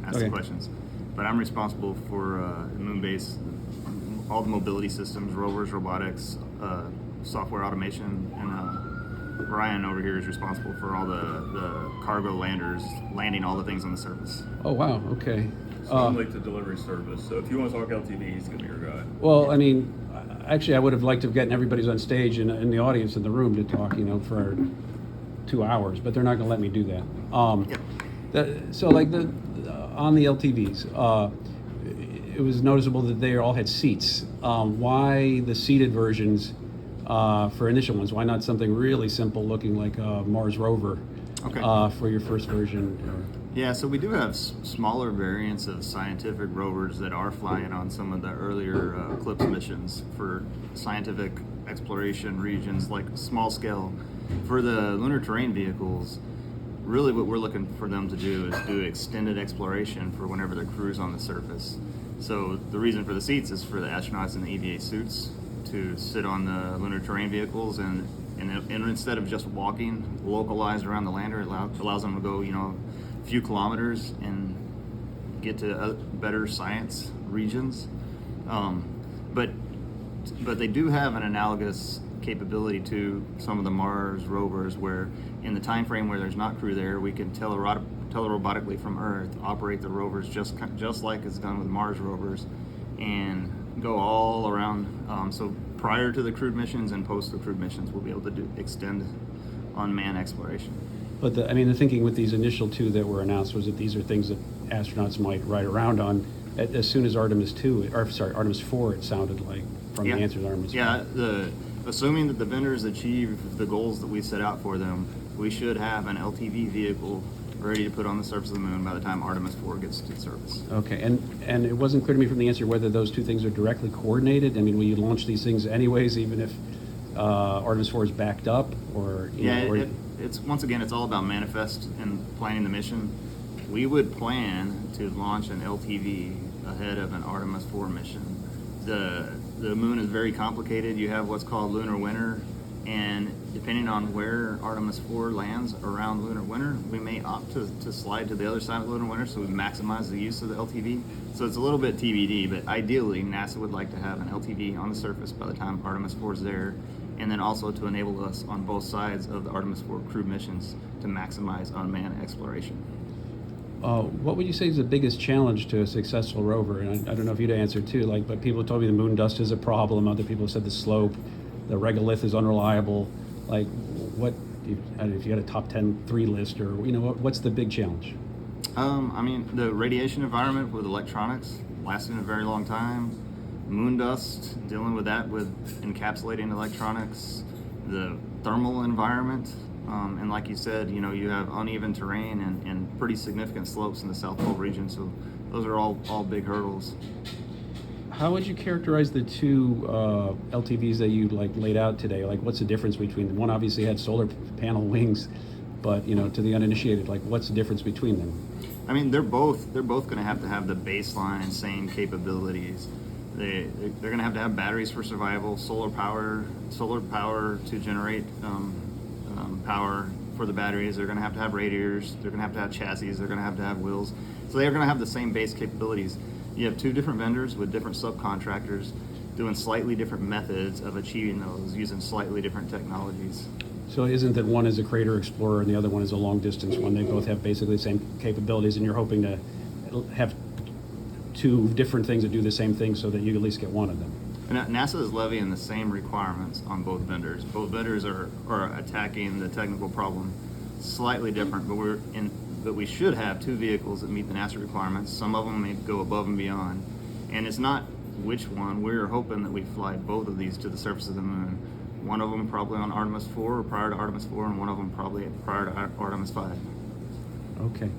ask the questions. But I'm responsible for the moon base, all the mobility systems, rovers, robotics, software automation, and Ryan over here is responsible for all the cargo landers, landing all the things on the surface. Oh, wow, okay. So I'm like the delivery service. So if you want to talk LTV, he's going to be your guy. Well, I mean, actually, I would have liked to have gotten everybody's on stage and in the audience in the room to talk, for 2 hours, but they're not going to let me do that. So, like on the LTVs, it was noticeable that they all had seats. Why the seated versions for initial ones? Why not something really simple, looking like a Mars rover for your first version? Yeah, so we do have smaller variants of scientific rovers that are flying on some of the earlier Eclipse missions for scientific exploration regions, like small scale. For the lunar terrain vehicles, really what we're looking for them to do is do extended exploration for whenever their crew's on the surface. So the reason for the seats is for the astronauts in the EVA suits to sit on the lunar terrain vehicles and instead of just walking localized around the lander, it allows them to go, a few kilometers and get to better science regions. But they do have an analogous capability to some of the Mars rovers, where in the time frame where there's not crew there, we can telerobotically from Earth operate the rovers just like it's done with Mars rovers, and go all around. So prior to the crewed missions and post the crewed missions, we'll be able to extend unmanned exploration. But the thinking with these initial two that were announced was that these are things that astronauts might ride around on as soon as Artemis 4, it sounded like, from the answers to Artemis 4. Yeah, assuming that the vendors achieve the goals that we set out for them, we should have an LTV vehicle ready to put on the surface of the moon by the time Artemis 4 gets to the surface. Okay, and it wasn't clear to me from the answer whether those two things are directly coordinated. I mean, will you launch these things anyways, even if Artemis 4 is backed up, or it's once again, it's all about manifest and planning the mission. We would plan to launch an LTV ahead of an Artemis 4 mission. The moon is very complicated. You have what's called lunar winter, and depending on where Artemis 4 lands around lunar winter, we may opt to slide to the other side of lunar winter, so we maximize the use of the LTV. So it's a little bit TBD, but ideally NASA would like to have an LTV on the surface by the time Artemis 4 is there, and then also to enable us on both sides of the Artemis 4 crew missions to maximize unmanned exploration. What would you say is the biggest challenge to a successful rover? And I don't know if you'd answer too, but people told me the moon dust is a problem. Other people said the slope, the regolith is unreliable. If you had a top 3 list, or what's the big challenge? The radiation environment with electronics lasting a very long time, moon dust, dealing with that with encapsulating electronics, the thermal environment, and like you said, you have uneven terrain and pretty significant slopes in the South Pole region, so those are all big hurdles. How would you characterize the two LTVs that you laid out today? What's the difference between them? One obviously had solar panel wings, but to the uninitiated, what's the difference between them? They're both going to have the baseline same capabilities. They're going to have batteries for survival, solar power to generate power for the batteries. They're going to have radiators. They're going to have chassis. They're going to have wheels. So they're going to have the same base capabilities. You have two different vendors with different subcontractors doing slightly different methods of achieving those using slightly different technologies. So isn't that one is a crater explorer and the other one is a long distance one? They both have basically the same capabilities, and you're hoping to have two different things that do the same thing so that you at least get one of them. And NASA is levying the same requirements on both vendors. Both vendors are attacking the technical problem slightly different, but we should have two vehicles that meet the NASA requirements. Some of them may go above and beyond, and it's not which one. We're hoping that we fly both of these to the surface of the moon. One of them probably on Artemis 4 or prior to Artemis 4, and one of them probably prior to Artemis 5. Okay.